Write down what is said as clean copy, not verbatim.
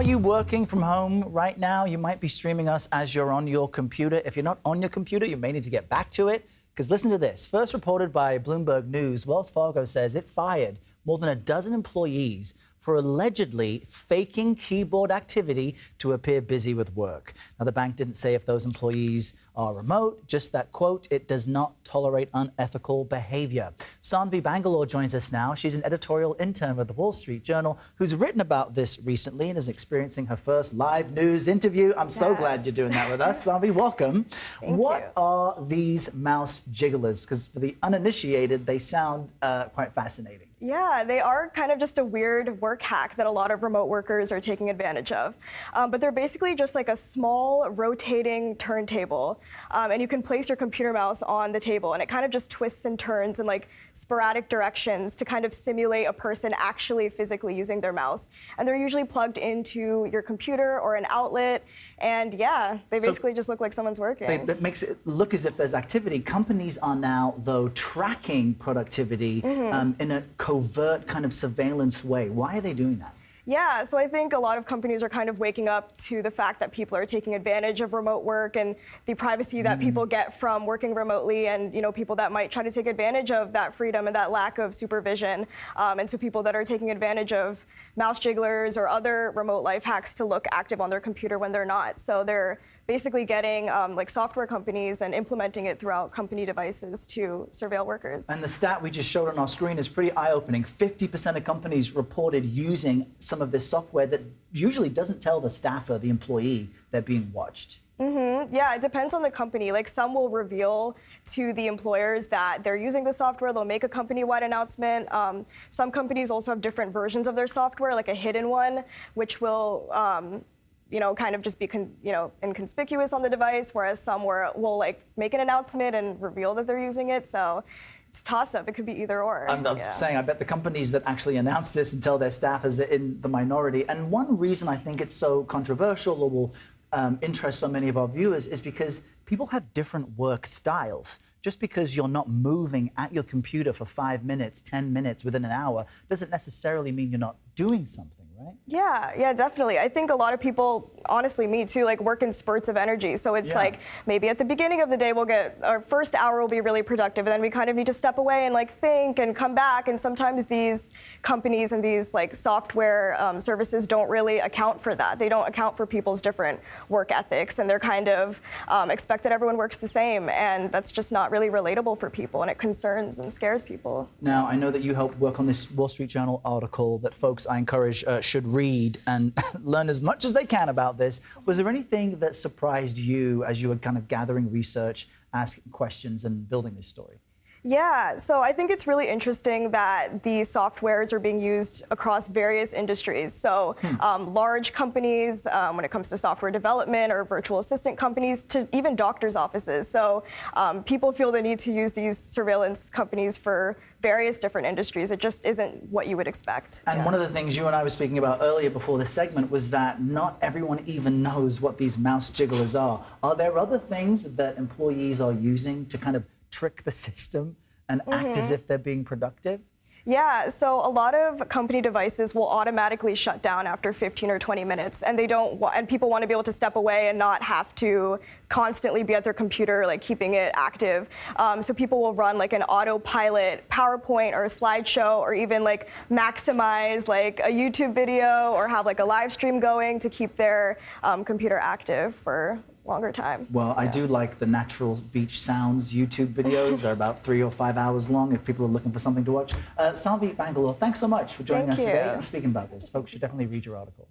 you working from home right now? You might be streaming us as you're on your computer. If you're not on your computer, you may need to get back to it. Because listen to this. First reported by Bloomberg News, Wells Fargo says it fired more than a dozen employees for allegedly faking keyboard activity to appear busy with work. Now, the bank didn't say if those employees are remote, just that, quote, it does not tolerate unethical behavior. Sanvi Bangalore joins us now. She's an editorial intern with the Wall Street Journal who's written about this recently and is experiencing her first live news interview. I'm so glad you're doing that with us. Sanvi, welcome. What are these mouse jigglers? Because for the uninitiated, they sound quite fascinating. Yeah, they are kind of just a weird work hack that a lot of remote workers are taking advantage of. But they're basically just like a small rotating turntable. And you can place your computer mouse on the table and it kind of just twists and turns in like sporadic directions to kind of simulate a person actually physically using their mouse. And they're usually plugged into your computer or an outlet. And yeah, they basically just look like someone's working. That makes it look as if there's activity. Companies are now, though, tracking productivity in a covert kind of surveillance way. Why are they doing that? Yeah, so I think a lot of companies are kind of waking up to the fact that people are taking advantage of remote work and the privacy that people get from working remotely, and people that might try to take advantage of that freedom and that lack of supervision. And so people that are taking advantage of mouse jigglers or other remote life hacks to look active on their computer when they're not. So they're basically getting like software companies and implementing it throughout company devices to surveil workers. And the stat we just showed on our screen is pretty eye-opening. 50% of companies reported using some of this software that usually doesn't tell the staffer, the employee, they're being watched. Yeah, it depends on the company. Like some will reveal to the employers that they're using the software. They'll make a company-wide announcement. Some companies also have different versions of their software, like a hidden one, which will kind of just be, inconspicuous on the device, whereas some will like make an announcement and reveal that they're using it. So it's a toss-up. It could be either or. I'm saying I bet the companies that actually announce this and tell their staff is in the minority. And one reason I think it's so controversial or will interest so many of our viewers is because people have different work styles. Just because you're not moving at your computer for 5 minutes, 10 minutes, within an hour, doesn't necessarily mean you're not doing something, right? Yeah, definitely. I think a lot of people, honestly, me too, like work in spurts of energy. So it's like maybe at the beginning of the day we'll get our first hour will be really productive, and then we kind of need to step away and like think and come back. And sometimes these companies and these like software services don't really account for that. They don't account for people's different work ethics, and they're kind of expect that everyone works the same, and that's just not really relatable for people, and it concerns and scares people. Now, I know that you helped work on this Wall Street Journal article that folks I encourage should read and learn as much as they can about this. Was there anything that surprised you as you were kind of gathering research, asking questions, and building this story? Yeah, so I think it's really interesting that these softwares are being used across various industries. So large companies, when it comes to software development, or virtual assistant companies, to even doctors' offices. So people feel the need to use these surveillance companies for various different industries. It just isn't what you would expect. And one of the things you and I were speaking about earlier before this segment was that not everyone even knows what these mouse jigglers are. Are there other things that employees are using to kind of trick the system and act as if they're being productive? Yeah, so a lot of company devices will automatically shut down after 15 or 20 minutes, and and people want to be able to step away and not have to constantly be at their computer, like keeping it active. So people will run like an autopilot PowerPoint or a slideshow, or even like maximize like a YouTube video or have like a live stream going to keep their computer active for longer time. Well, I do like the natural beach sounds YouTube videos. They're about 3 or 5 hours long if people are looking for something to watch. Sanvi Bangalore, thanks so much for joining us today and speaking about this. Folks should definitely read your article.